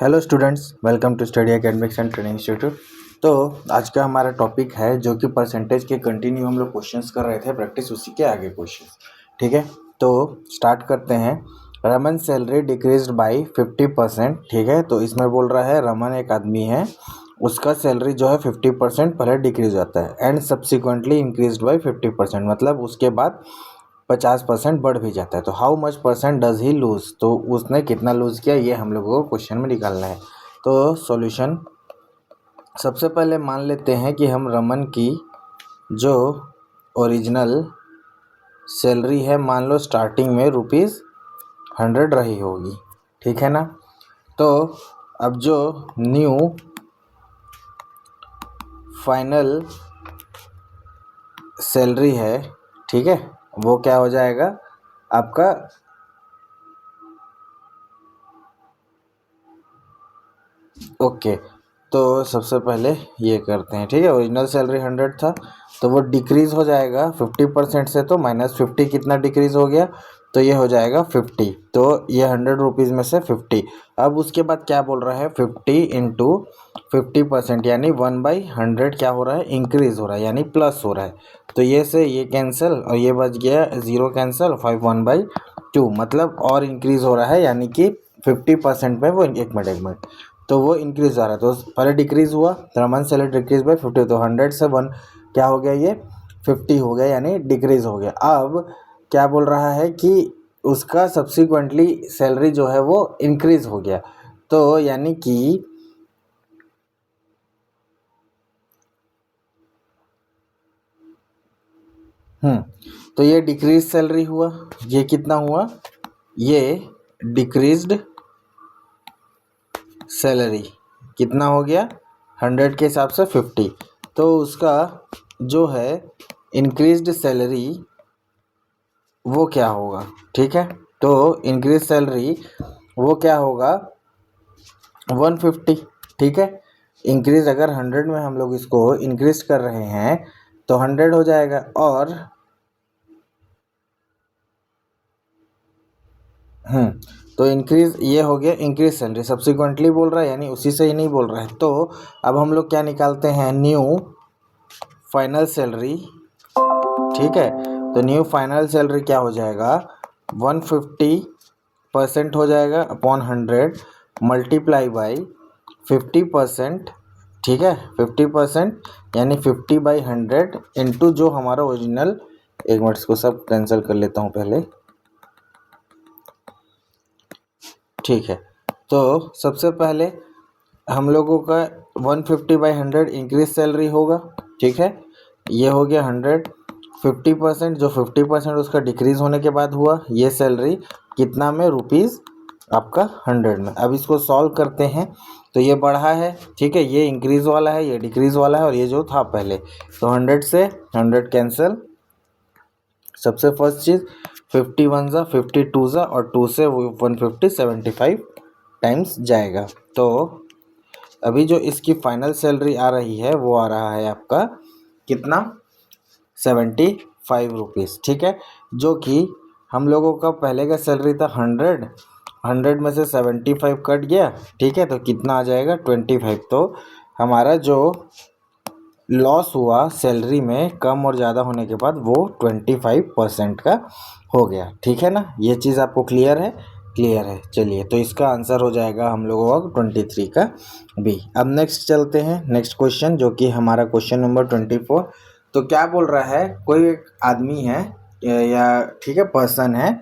Hello students, welcome to study academics and training institute. तो आज का हमारा टॉपिक है जो कि परसेंटेज के कंटिन्यू हम लोग क्वेश्चंस कर रहे थे, प्रैक्टिस उसी के आगे क्वेश्चंस। ठीक है, तो स्टार्ट करते हैं। Raman salary decreased bye 50%। ठीक है, तो इसमें बोल रहा है रमन एक आदमी है, उसका सैलरी जो है 50% पहले डिक्रीज होता है एंड सब्सिक्वेंटली इंक्रीज्ड बाय 50%, मतलब उसके बाद 50% बढ़ भी जाता है। तो how much percent does he lose, तो उसने कितना लूज किया ये हम लोगों को क्वेश्चन में निकालना है। तो सॉल्यूशन, सबसे पहले मान लेते हैं कि हम रमन की जो ओरिजिनल सैलरी है, मान लो स्टार्टिंग में ₹100 रही होगी। ठीक है ना। तो अब जो न्यू फाइनल सैलरी है, ठीक है, वो क्या हो जाएगा आपका ओके। तो सबसे पहले ये करते हैं। ठीक है, ओरिजिनल सैलरी 100 था तो वो डिक्रीज़ हो जाएगा 50% से, तो -50 कितना डिक्रीज़ हो गया, तो ये हो जाएगा 50। तो ये 100 रुपीज़ में से 50। अब उसके बाद क्या बोल रहा है, 50 इंटू 50% यानी 1/100 क्या हो रहा है, इंक्रीज़ हो रहा है यानी प्लस हो रहा है। तो ये से ये कैंसिल और ये बच गया 0 कैंसिल, 5 1/2 मतलब और इंक्रीज़ हो रहा है, यानी कि 50% में वो एक मिनट तो वो इंक्रीज आ रहा है। तो पहले डिक्रीज हुआ, रमन सैलरी डिक्रीज बाय 50, तो 100 से 1 क्या हो गया, ये 50 हो गया यानी डिक्रीज हो गया। अब क्या बोल रहा है कि उसका सब्सिक्वेंटली सैलरी जो है वो इंक्रीज हो गया, तो यानी कि तो ये डिक्रीज सैलरी हुआ। ये कितना हुआ, ये डिक्रीज्ड सैलरी कितना हो गया, 100 के हिसाब से 50। तो उसका जो है इंक्रीज्ड सैलरी वो क्या होगा। ठीक है, तो इंक्रीज सैलरी वो क्या होगा 150। ठीक है, इंक्रीज अगर 100 में हम लोग इसको इंक्रीज कर रहे हैं तो 100 हो जाएगा। और तो इंक्रीज ये हो गया इंक्रीज सैलरी, सब्सिक्वेंटली बोल रहा है यानी उसी से ही नहीं बोल रहा है। तो अब हम लोग क्या निकालते हैं, न्यू फाइनल सैलरी। ठीक है, तो न्यू फाइनल सैलरी क्या हो जाएगा, 150% हो जाएगा अपॉन 100 मल्टीप्लाई बाई 50%। ठीक है, 50% यानी 50/100 इंटू जो हमारा ओरिजिनल, एक मिनट इसको सब कैंसिल कर लेता हूँ पहले। ठीक है, तो सबसे पहले हम लोगों का 150/100 इंक्रीज सैलरी होगा। ठीक है, ये हो गया 100, 50% जो 50% उसका डिक्रीज होने के बाद हुआ, ये सैलरी कितना में, रुपीज़ आपका 100 में। अब इसको सॉल्व करते हैं तो ये बढ़ा है। ठीक है, ये इंक्रीज वाला है, ये डिक्रीज वाला है, और ये जो था पहले, तो 100 से 100 कैंसिल। सबसे फर्स्ट चीज़ 51 ज़ा 52 ज़ा और 2 से 150 75 टाइम्स जाएगा। तो अभी जो इसकी फाइनल सैलरी आ रही है वो आ रहा है आपका कितना, 75 रुपीज़। ठीक है, जो कि हम लोगों का पहले का सैलरी था 100 में से 75 कट गया। ठीक है, तो कितना आ जाएगा 25। तो हमारा जो लॉस हुआ सैलरी में कम और ज़्यादा होने के बाद वो 25% का हो गया। ठीक है ना, ये चीज़ आपको क्लियर है, क्लियर है। चलिए, तो इसका आंसर हो जाएगा हम लोगों का 23 का बी। अब नेक्स्ट चलते हैं, नेक्स्ट क्वेश्चन जो कि हमारा क्वेश्चन नंबर 24। तो क्या बोल रहा है, कोई एक आदमी है या ठीक है पर्सन है,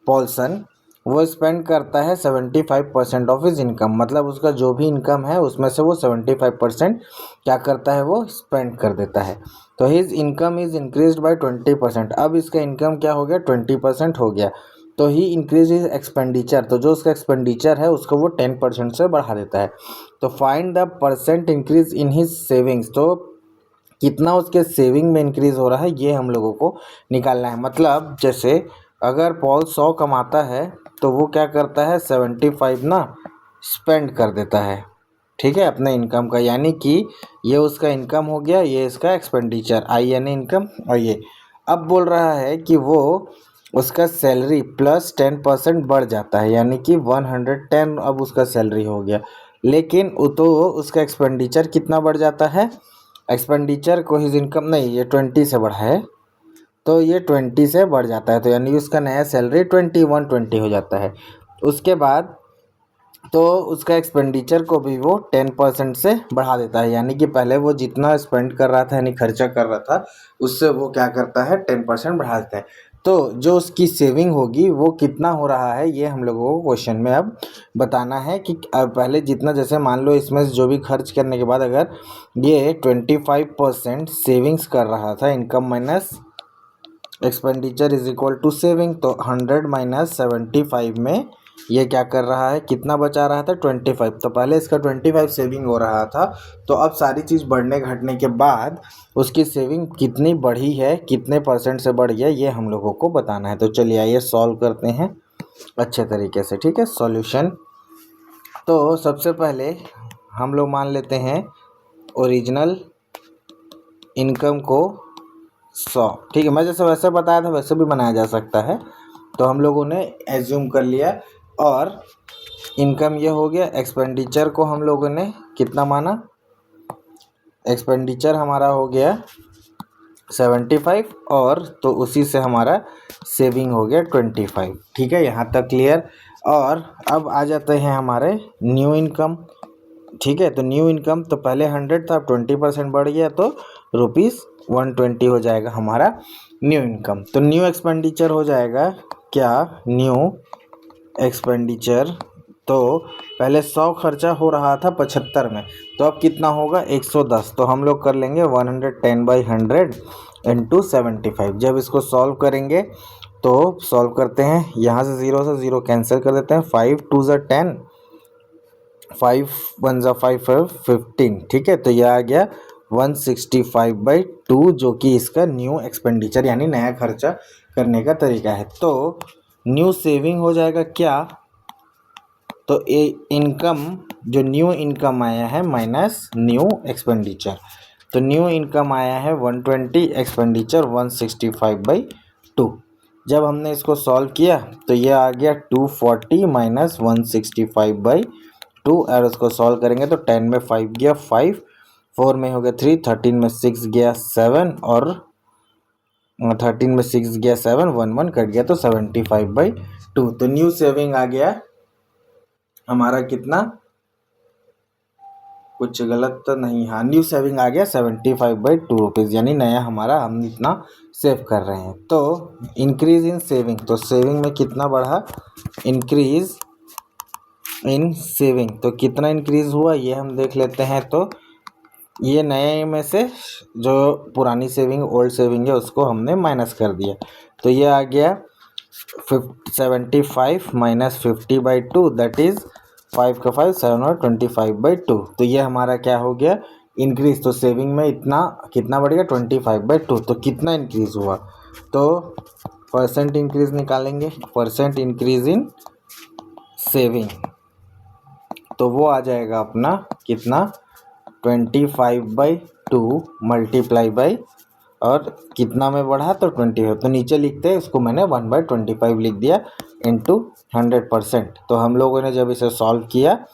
पॉल्सन, वो स्पेंड करता है 75% ऑफ हिज इनकम, मतलब उसका जो भी इनकम है उसमें से वो 75% क्या करता है, वो स्पेंड कर देता है। तो his income is increased by 20%। अब इसका इनकम क्या हो गया, 20% हो गया, तो ही इंक्रीज हिज एक्सपेंडिचर, तो जो उसका एक्सपेंडिचर है उसको वो 10% से बढ़ा देता है। तो find the percent increase in his savings, तो कितना उसके सेविंग में इंक्रीज हो रहा है ये हम लोगों को निकालना है। मतलब जैसे अगर पॉल 100 कमाता है तो वो क्या करता है, 75 ना स्पेंड कर देता है। ठीक है, अपने इनकम का, यानी कि ये उसका इनकम हो गया, ये इसका एक्सपेंडिचर, आई यानी इनकम, और ये अब बोल रहा है कि वो उसका सैलरी प्लस 10% बढ़ जाता है, यानी कि 110 अब उसका सैलरी हो गया। लेकिन वो तो उसका एक्सपेंडिचर कितना बढ़ जाता है, एक्सपेंडिचर को हिज इनकम नहीं, ये 20 से बढ़ा है तो ये 20 से बढ़ जाता है, तो यानी उसका नया सैलरी 120 हो जाता है। उसके बाद तो उसका एक्सपेंडिचर को भी वो 10% से बढ़ा देता है, यानी कि पहले वो जितना स्पेंड कर रहा था यानी खर्चा कर रहा था उससे वो क्या करता है 10% बढ़ा देता है। तो जो उसकी सेविंग होगी वो कितना हो रहा है ये हम लोगों को क्वेश्चन में अब बताना है कि पहले जितना, जैसे मान लो इसमें से जो भी खर्च करने के बाद अगर ये 25% सेविंग्स कर रहा था, income minus expenditure is equal to saving, तो 100 माइनस 75 में ये क्या कर रहा है, कितना बचा रहा था 25, तो पहले इसका 25 सेविंग हो रहा था। तो अब सारी चीज़ बढ़ने घटने के बाद उसकी सेविंग कितनी बढ़ी है, कितने परसेंट से बढ़ गया, ये हम लोगों को बताना है। तो चलिए आइए सॉल्व करते हैं अच्छे तरीके से, ठीक है। सॉल्यूशन, तो सबसे पहले हम लोग मान लेते हैं ओरिजिनल इनकम को 100, ठीक है। मैं जैसे वैसे बताया था वैसे भी बनाया जा सकता है, तो हम लोगों ने एज्यूम कर लिया। और इनकम ये हो गया, एक्सपेंडिचर को हम लोगों ने कितना माना, एक्सपेंडिचर हमारा हो गया 75, और तो उसी से हमारा सेविंग हो गया 25, ठीक है। यहाँ तक क्लियर। और अब आ जाते हैं हमारे न्यू इनकम, ठीक है। तो न्यू इनकम, तो पहले 100 था, अब 20% बढ़ गया तो ₹120 हो जाएगा हमारा न्यू इनकम। तो न्यू एक्सपेंडिचर हो जाएगा क्या, न्यू एक्सपेंडिचर, तो पहले 100 खर्चा हो रहा था 75 में, तो अब कितना होगा 110, तो हम लोग कर लेंगे 110/100 इंटू 75। जब इसको सॉल्व करेंगे तो सॉल्व करते हैं, यहाँ से 0 से 0 कैंसिल कर देते हैं, 5 2 ज़ा 10, 5 1 ज़ा 5 15, ठीक है। तो यह आ गया 165/2, जो कि इसका न्यू एक्सपेंडिचर यानी नया खर्चा करने का तरीका है। तो न्यू सेविंग हो जाएगा क्या, तो ये इनकम, जो न्यू इनकम आया है माइनस न्यू एक्सपेंडिचर, तो न्यू इनकम आया है 120, एक्सपेंडिचर 165/2। जब हमने इसको सॉल्व किया तो ये आ गया 240 माइनस 165/2, और उसको सॉल्व करेंगे तो 10 में 5 गया 5, 4 में हो गया 3, 13 में 6 गया 7, और 13 में 6 गया 7, 1 1 कट गया तो 75/2। तो न्यू सेविंग आ गया हमारा कितना, कुछ गलत तो नहीं, हाँ न्यू सेविंग आ गया 75/2 रुपीज़, यानी नया हमारा हम इतना सेव कर रहे हैं। तो इंक्रीज इन सेविंग, तो सेविंग में कितना बढ़ा, इंक्रीज इन सेविंग, तो कितना इंक्रीज हुआ ये हम देख लेते हैं। तो ये नए में से जो पुरानी सेविंग ओल्ड सेविंग है उसको हमने माइनस कर दिया, तो ये आ गया 75 माइनस 50/2, दैट इज़ 5 का 5 7 और 25/2। तो ये हमारा क्या हो गया, इंक्रीज। तो सेविंग में इतना कितना बढ़ गया 25/2, तो कितना इंक्रीज हुआ, तो परसेंट इंक्रीज निकालेंगे, परसेंट इंक्रीज इन सेविंग, तो वो आ जाएगा अपना कितना 25/2 मल्टीप्लाई बाई, और कितना में बढ़ा तो 25, तो नीचे लिखते हैं इसको मैंने 1/25 लिख दिया इंटू 100%। तो हम लोगों ने जब इसे सॉल्व किया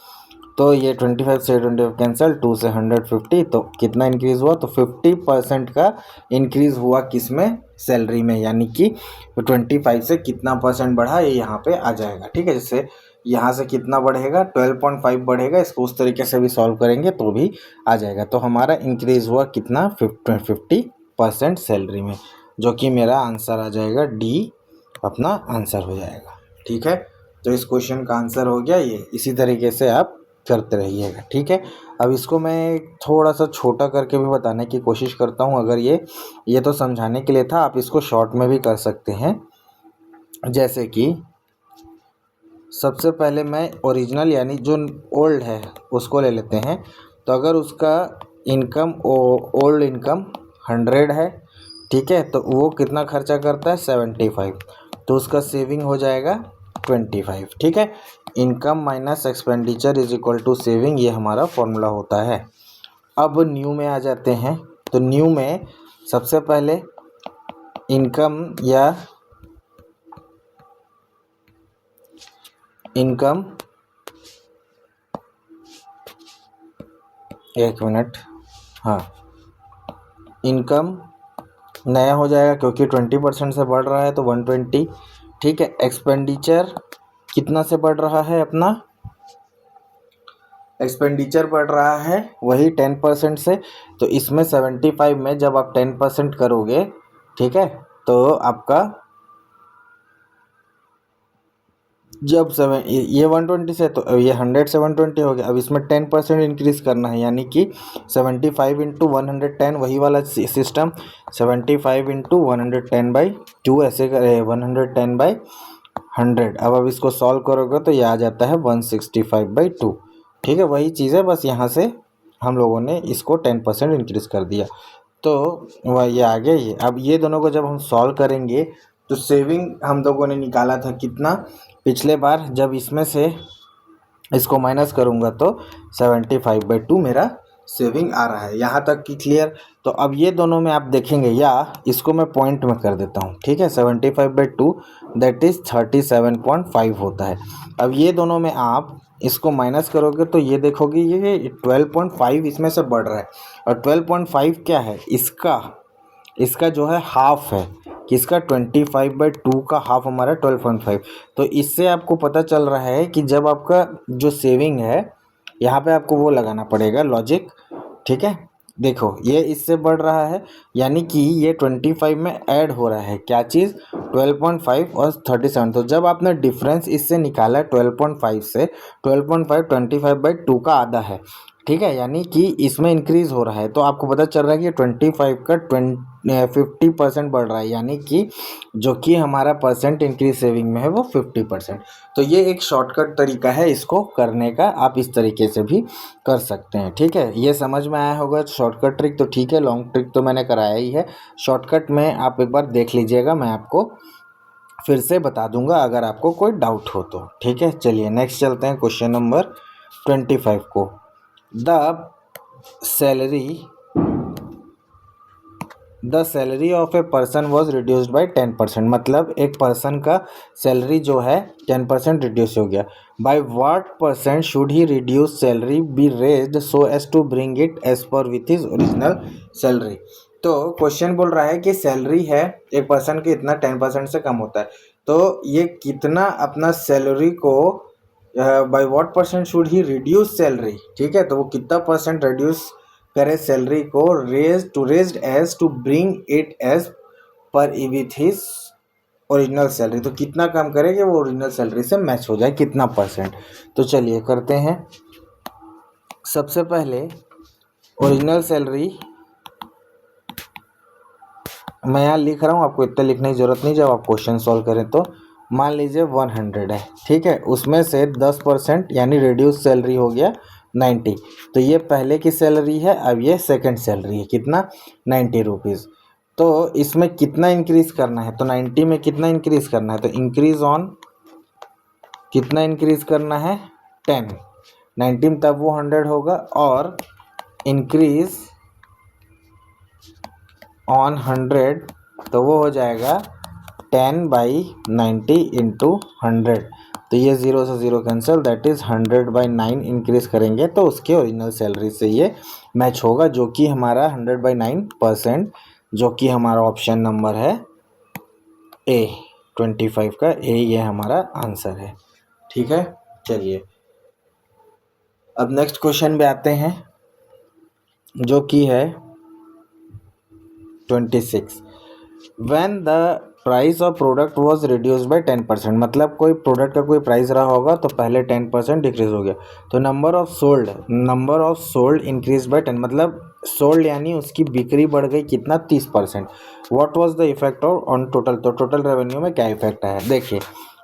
तो ये 25 से 25 कैंसिल, 2 से 150, तो कितना इंक्रीज़ हुआ, तो 50% का इंक्रीज़ हुआ किस में, सैलरी में, यानी कि 25 से कितना परसेंट बढ़ा ये यहाँ पे आ जाएगा, ठीक है। जैसे यहाँ से कितना बढ़ेगा 12.5 बढ़ेगा, इसको उस तरीके से भी सॉल्व करेंगे तो भी आ जाएगा। तो हमारा इंक्रीज़ हुआ कितना 50% सैलरी में, जो कि मेरा आंसर आ जाएगा डी, अपना आंसर हो जाएगा, ठीक है। तो इस क्वेश्चन का आंसर हो गया ये, इसी तरीके से आप करते रहिएगा, ठीक है। अब इसको मैं थोड़ा सा छोटा करके भी बताने की कोशिश करता हूँ, अगर ये तो समझाने के लिए था, आप इसको शॉर्ट में भी कर सकते हैं। जैसे कि सबसे पहले मैं ओरिजिनल यानी जो ओल्ड है उसको ले लेते हैं। तो अगर उसका इनकम ओल्ड इनकम 100 है, ठीक है, तो वो कितना खर्चा करता है 75, तो उसका सेविंग हो जाएगा 25, ठीक है। Income minus expenditure is equal to saving, ये हमारा फॉर्मूला होता है। अब न्यू में आ जाते हैं, तो न्यू में सबसे पहले इनकम या इनकम, एक मिनट, हाँ, इनकम नया हो जाएगा क्योंकि 20% से बढ़ रहा है तो 120। ठीक है, एक्सपेंडिचर कितना से बढ़ रहा है अपना, एक्सपेंडिचर बढ़ रहा है वही 10% से, तो इसमें 75 में जब आप 10% करोगे, ठीक है, तो आपका जब ये 120 से तो ये 100 से 120 हो गया। अब इसमें 10% इंक्रीज करना है, यानी कि 75 इंटू 110, वही वाला सिस्टम, 75 इंटू 110/2 ऐसे करे, 110/100। अब इसको सॉल्व करोगे तो ये आ जाता है 165/2। ठीक है, वही चीज़ है, बस यहाँ से हम लोगों ने इसको 10% इंक्रीज कर दिया, तो वह ये आ गया ये। अब ये दोनों को जब हम सॉल्व करेंगे तो सेविंग हम लोगों ने निकाला था कितना पिछले बार, जब इसमें से इसको माइनस करूँगा तो 75/2 मेरा सेविंग आ रहा है। यहाँ तक कि क्लियर। तो अब ये दोनों में आप देखेंगे, या इसको मैं पॉइंट में कर देता हूँ, ठीक है, 75/2 दैट इज़ 37.5 होता है। अब ये दोनों में आप इसको माइनस करोगे तो ये देखोगे ये 12.5 इसमें से बढ़ रहा है, और 12.5 क्या है, इसका जो है हाफ है, किसका, 25/2 का हाफ हमारा 12.5। तो इससे आपको पता चल रहा है कि जब आपका जो सेविंग है, यहाँ पे आपको वो लगाना पड़ेगा लॉजिक। ठीक है, देखो ये इससे बढ़ रहा है, यानी कि ये 25 में ऐड हो रहा है, क्या चीज़, 12.5 और 37। तो जब आपने डिफरेंस इससे निकाला 12.5 से, 12.5 25/2 का आधा है, ठीक है, यानी कि इसमें इंक्रीज़ हो रहा है, तो आपको पता चल रहा है कि 25 का 50% बढ़ रहा है, यानी कि जो कि हमारा परसेंट इंक्रीज सेविंग में है वो 50%। तो ये एक शॉर्टकट तरीका है इसको करने का, आप इस तरीके से भी कर सकते हैं। ठीक है, ये समझ में आया होगा शॉर्टकट ट्रिक, तो ठीक है, लॉन्ग ट्रिक तो मैंने कराया ही है, शॉर्टकट में आप एक बार देख लीजिएगा, मैं आपको फिर से बता दूंगा अगर आपको कोई डाउट हो तो। ठीक है, चलिए नेक्स्ट चलते हैं क्वेश्चन नंबर 25 को। The salary of a person was reduced by 10%, मतलब एक पर्सन का सैलरी जो है 10% रिड्यूस हो गया। By what percent should he reduce salary be raised so as to bring it as par with his original salary. तो question बोल रहा है कि सैलरी है एक पर्सन की, इतना 10% से कम होता है, तो ये कितना अपना सैलरी को by what percent should he reduce salary, ठीक है, तो वो कितना परसेंट रिड्यूस करे सैलरी को, raised as to bring it as par with his original salary, तो कितना कम करे कि वो ओरिजिनल सैलरी से मैच हो जाए, कितना परसेंट। तो चलिए करते हैं। सबसे पहले ओरिजिनल सैलरी मैं यहाँ लिख रहा हूँ, आपको इतना लिखने की ज़रूरत नहीं, जब आप क्वेश्चन सॉल्व करें तो मान लीजिए 100 है, ठीक है, उसमें से 10% यानी रिड्यूस सैलरी हो गया 90, तो ये पहले की सैलरी है, अब ये सेकंड सैलरी है, कितना, 90 रुपीज़। तो इसमें कितना इंक्रीज़ करना है, तो 90 में कितना इंक्रीज़ करना है, तो इंक्रीज़ ऑन कितना इंक्रीज़ करना है, 10, 90 में तब वो 100 होगा, और इंक्रीज़ ऑन 100 तो वो हो जाएगा 10/90 इंटू 100, तो ये 0 से 0 कैंसिल, दैट इज़ 100/9 इंक्रीज़ करेंगे तो उसके ओरिजिनल सैलरी से ये मैच होगा, जो कि हमारा 100/9%, जो कि हमारा ऑप्शन नंबर है ए, 25 का ए, ये हमारा आंसर है। ठीक है, चलिए अब नेक्स्ट क्वेश्चन पे आते हैं, जो कि है 26। When the price of product was reduced by 10%, मतलब कोई प्रोडक्ट का कोई प्राइस रहा होगा तो पहले 10% डिक्रीज हो गया, तो number of sold increase by 10, मतलब सोल्ड यानी उसकी बिक्री बढ़ गई कितना, 30%। What was the effect on total, तो टोटल रेवेन्यू में क्या इफेक्ट है, देखिए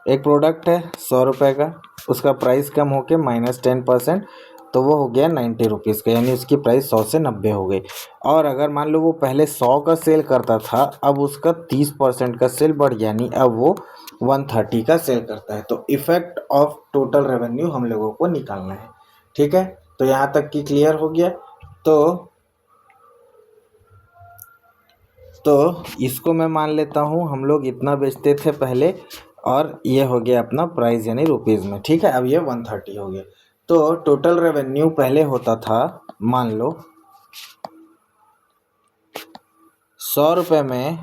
एक प्रोडक्ट है 100 रुपये का, उसका प्राइस कम होके -10%, तो वो हो गया 90 रुपीज़ का, यानी उसकी प्राइस 100 से 90 हो गई। और अगर मान लो वो पहले 100 का सेल करता था, अब उसका 30% का सेल बढ़ गया, यानी अब वो 130 का सेल करता है, तो इफेक्ट ऑफ टोटल रेवेन्यू हम लोगों को निकालना है। ठीक है, तो यहाँ तक कि क्लियर हो गया। तो इसको मैं मान लेता हूँ हम लोग इतना बेचते थे पहले, और ये हो गया अपना प्राइस यानी रुपीज़ में, ठीक है। अब ये 130 हो गया। तो टोटल रेवेन्यू पहले होता था, मान लो 100 रुपये में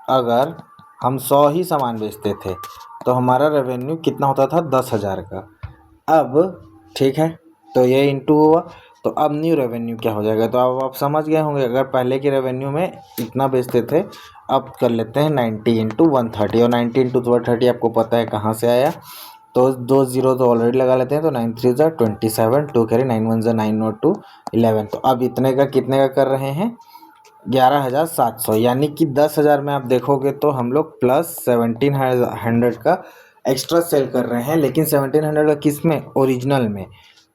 अगर हम 100 ही सामान बेचते थे तो हमारा रेवेन्यू कितना होता था, 10,000 का। अब ठीक है, तो ये इंटू हुआ, तो अब न्यू रेवेन्यू क्या हो जाएगा, तो अब आप समझ गए होंगे। अगर पहले के रेवेन्यू में इतना बेचते थे, अब कर लेते हैं 90 इंटू 130, और 90 इंटू 130 आपको पता है कहाँ से आया, तो 2 जीरो तो ऑलरेडी लगा लेते हैं, तो 9 3 ज़ा 27, 2 कैरी 9 1 ज़ा 9 और 2 11। तो अब इतने का कितने का कर रहे हैं, 11,700, यानी कि 10,000 में आप देखोगे तो हम लोग प्लस 1700 का एक्स्ट्रा सेल कर रहे हैं। लेकिन 1700 का किस में, ओरिजिनल में।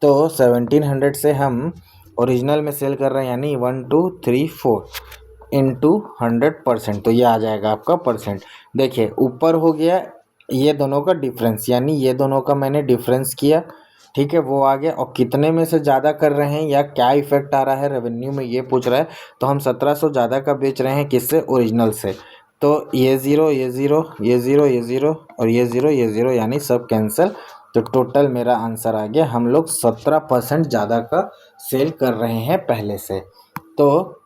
तो 1700 से हम ओरिजिनल में सेल कर रहे हैं, यानी 1 2 3 4 इंटू 100%, तो ये आ जाएगा आपका परसेंट। देखिए ऊपर हो गया ये दोनों का डिफरेंस, यानी ये दोनों का मैंने डिफरेंस किया, ठीक है, वो आ गया। और कितने में से ज़्यादा कर रहे हैं या क्या इफेक्ट आ रहा है रेवेन्यू में, ये पूछ रहा है। तो हम 1700 ज़्यादा का बेच रहे हैं, किससे, ओरिजिनल से। तो ये ज़ीरो, ये ज़ीरो, ये ज़ीरो, ये ज़ीरो और ये ज़ीरो, ये ज़ीरो, यानी सब कैंसिल। तो टोटल मेरा आंसर आ गया, हम लोग 17% ज़्यादा का सेल कर रहे हैं पहले से। तो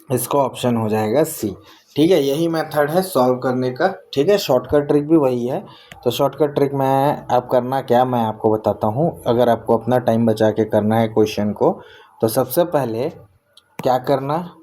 इसको ऑप्शन हो जाएगा सी, ठीक है। यही मेथड है सॉल्व करने का, ठीक है। शॉर्टकट ट्रिक भी वही है। तो शॉर्टकट ट्रिक में आप करना क्या, मैं आपको बताता हूँ। अगर आपको अपना टाइम बचा के करना है क्वेश्चन को, तो सबसे पहले क्या करना,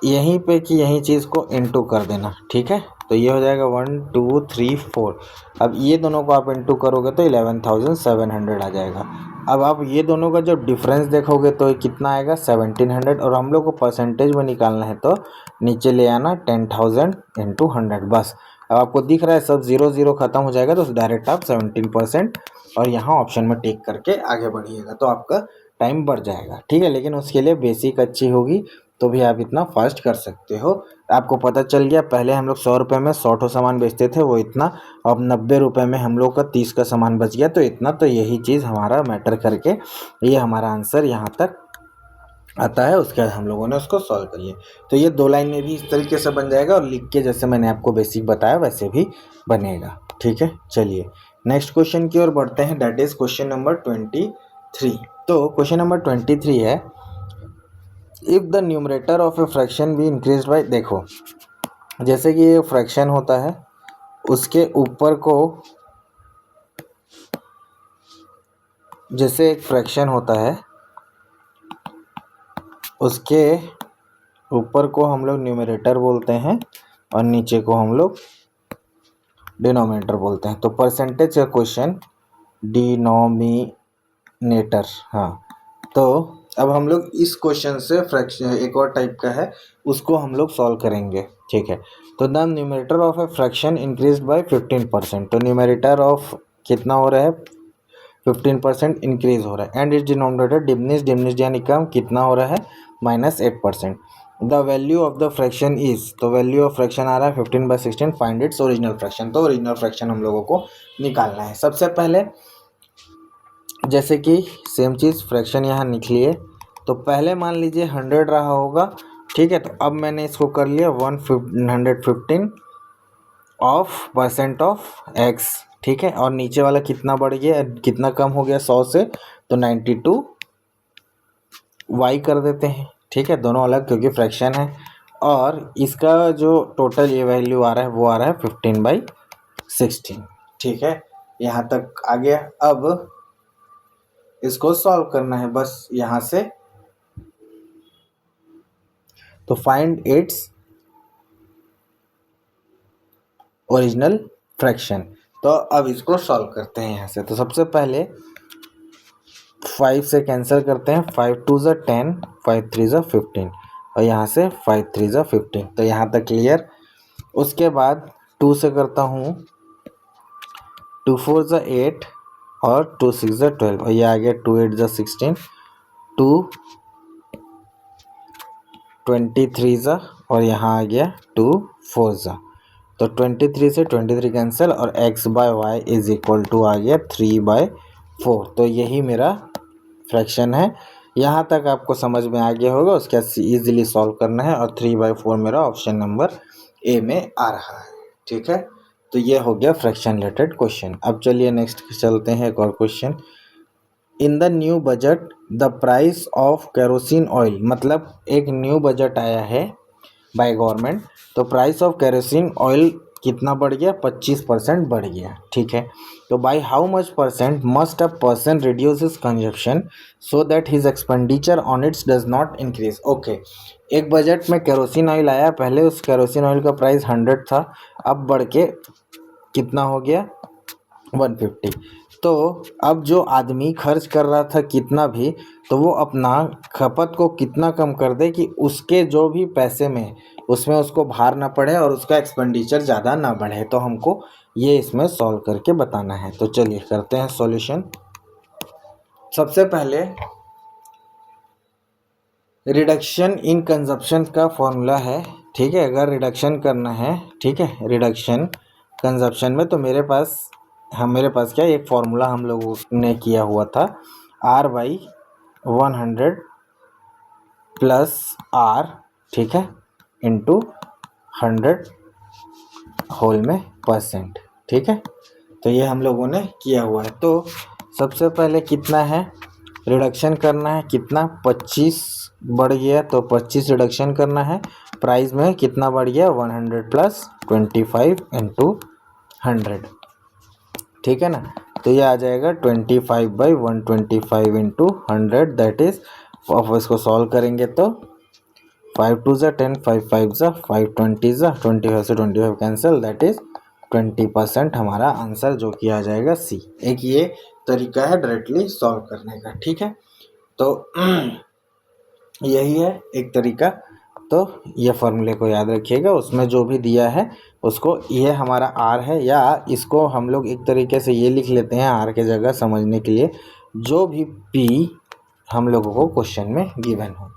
यहीं पे कि यही चीज़ को इनटू कर देना, ठीक है। तो ये हो जाएगा 1 2 3 4। अब ये दोनों को आप इनटू करोगे तो 11,700 आ जाएगा। अब आप ये दोनों का जब डिफरेंस देखोगे तो कितना आएगा, 1700। और हम लोग को परसेंटेज में निकालना है तो नीचे ले आना 10,000 इंटू 100, बस। अब आपको दिख रहा है सब जीरो जीरो खत्म हो जाएगा, तो डायरेक्ट आप 17% और यहाँ ऑप्शन में टिक करके आगे बढ़िएगा, तो आपका टाइम बढ़ जाएगा, ठीक है। लेकिन उसके लिए बेसिक अच्छी होगी, तो भी आप इतना फास्ट कर सकते हो। आपको पता चल गया, पहले हम लोग 100 रुपये में 100 सामान बेचते थे, वो इतना। अब 90 रुपये में हम लोग का 30 का सामान बच गया, तो इतना। तो यही चीज़ हमारा मैटर करके ये हमारा आंसर यहाँ तक आता है। उसके बाद हम लोगों ने उसको सॉल्व कर लिया। तो ये 2 लाइन में भी इस तरीके से बन जाएगा, और लिख के जैसे मैंने आपको बेसिक बताया वैसे भी बनेगा, ठीक है। चलिए नेक्स्ट क्वेश्चन की ओर बढ़ते हैं, दैट इज क्वेश्चन नंबर 23। तो क्वेश्चन नंबर 23 है, if the numerator of a fraction be increase by, देखो जैसे कि ये फ्रैक्शन होता है, उसके ऊपर को, जैसे एक फ्रैक्शन होता है उसके ऊपर को हम लोग न्यूमरेटर बोलते हैं और नीचे को हम लोग डिनोमिनेटर बोलते हैं। तो परसेंटेज का क्वेश्चन, डिनोमिनेटर, हाँ। तो अब हम लोग इस क्वेश्चन से फ्रैक्शन एक और टाइप का है, उसको हम लोग सॉल्व करेंगे, ठीक है। तो the numerator of a fraction increase by 15%। तो न्यूमरेटर ऑफ कितना हो रहा है, 15% इंक्रीज हो रहा है। एंड इस डिनोमिनेटर डिमिनिश, डिमिनिश यानी कम, कितना हो रहा है, -8%। The value of the fraction is, तो वैल्यू ऑफ फ्रैक्शन आ रहा है 15/16, फाइंड इट्स ओरिजिनल फ्रैक्शन। तो ओरिजिनल फ्रैक्शन हम लोगों को निकालना है। सबसे पहले जैसे कि सेम चीज़ फ्रैक्शन यहाँ निकलिए, तो पहले मान लीजिए 100 रहा होगा, ठीक है। तो अब मैंने इसको कर लिया 115 ऑफ परसेंट ऑफ एक्स, ठीक है। और नीचे वाला कितना बढ़ गया, कितना कम हो गया 100 से, तो 92 वाई कर देते हैं, ठीक है। दोनों अलग क्योंकि फ्रैक्शन है। और इसका जो टोटल ये वैल्यू आ रहा है वो आ रहा है 15/16, ठीक है। यहाँ तक आ गया। अब इसको सॉल्व करना है बस यहाँ से। तो फाइंड इट्स ओरिजिनल फ्रैक्शन। तो अब इसको सॉल्व करते हैं यहाँ से। तो सबसे पहले 5 से कैंसिल करते हैं, 5 2 ज़ा 10, 5 3 ज़ा 15, और यहाँ से 5 3 ज़ा 15। तो यहाँ तक क्लियर। उसके बाद 2 से करता हूँ, 2 4 ज़ा 8 और 2 6 ज़ा 12, और ये आ गया 2 8 ज़ा 16, 2 23 ज़ा, और यहाँ आ गया 2 4 ज़ा। तो 23 से 23 कैंसिल, और x/y इज इक्वल टू आ गया 3/4। तो यही मेरा फ्रैक्शन है। यहाँ तक आपको समझ में आ गया होगा। उसके बाद ईजिली सॉल्व करना है, और 3/4 मेरा ऑप्शन नंबर ए में आ रहा है, ठीक है। तो ये हो गया फ्रैक्शन रिलेटेड क्वेश्चन। अब चलिए नेक्स्ट चलते हैं एक और question. In the new budget the price of kerosene oil, मतलब एक न्यू बजट आया है बाय गवर्नमेंट, तो प्राइस ऑफ केरोसिन ऑयल कितना बढ़ गया, 25% बढ़ गया, ठीक है। तो by how much percent must a person reduce his consumption so that his expenditure on it's does not increase. Okay, एक बजट में केरोसिन ऑयल आया, पहले उस केरोसिन ऑयल का प्राइस 100 था, अब बढ़ के कितना हो गया 150। तो अब जो आदमी खर्च कर रहा था कितना भी, तो वो अपना खपत को कितना कम कर दे कि उसके जो भी पैसे में उसमें उसको भार ना पड़े और उसका एक्सपेंडिचर ज़्यादा ना बढ़े। तो हमको ये इसमें सॉल्व करके बताना है। तो चलिए करते हैं सॉल्यूशन। सबसे पहले रिडक्शन इन कंजप्शन का फॉर्मूला है, ठीक है। अगर रिडक्शन करना है, ठीक है, रिडक्शन कंजप्शन में, तो मेरे पास क्या एक फॉर्मूला हम लोगों ने किया हुआ था, R/100 प्लस R, ठीक है, इंटू 100 होल में परसेंट, ठीक है। तो ये हम लोगों ने किया हुआ है। तो सबसे पहले कितना है रिडक्शन करना है, कितना 25 बढ़ गया, तो 25 रिडक्शन करना है। प्राइस में कितना बढ़ गया 100 प्लस 25 इंटू 100, ठीक है ना। तो ये आ जाएगा 25/125 इंटू 100, दैट इज, अब इसको सॉल्व करेंगे तो 5 2 ज़ा 10, 5 5 ज़ा 5, 20 ज़ा 25 से 25 कैंसिल, दैट इज 20% हमारा आंसर, जो कि आ जाएगा सी। एक ये तरीका है डायरेक्टली सॉल्व करने का, ठीक है। तो यही है एक तरीका। तो ये फॉर्मूले को याद रखिएगा, उसमें जो भी दिया है उसको, ये हमारा आर है, या इसको हम लोग एक तरीके से ये लिख लेते हैं आर के जगह समझने के लिए, जो भी पी हम लोगों को क्वेश्चन में गिवन हो,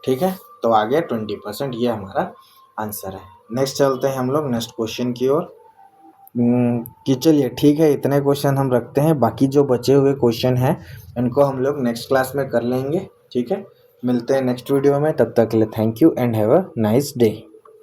ठीक है। तो आ गया 20%, ये हमारा आंसर है। नेक्स्ट चलते हैं हम लोग नेक्स्ट क्वेश्चन की ओर। कि चलिए ठीक है, इतने क्वेश्चन हम रखते हैं, बाकी जो बचे हुए क्वेश्चन हैं इनको हम लोग नेक्स्ट क्लास में कर लेंगे, ठीक है। मिलते हैं नेक्स्ट वीडियो में, तब तक के लिए thank you and have a nice day.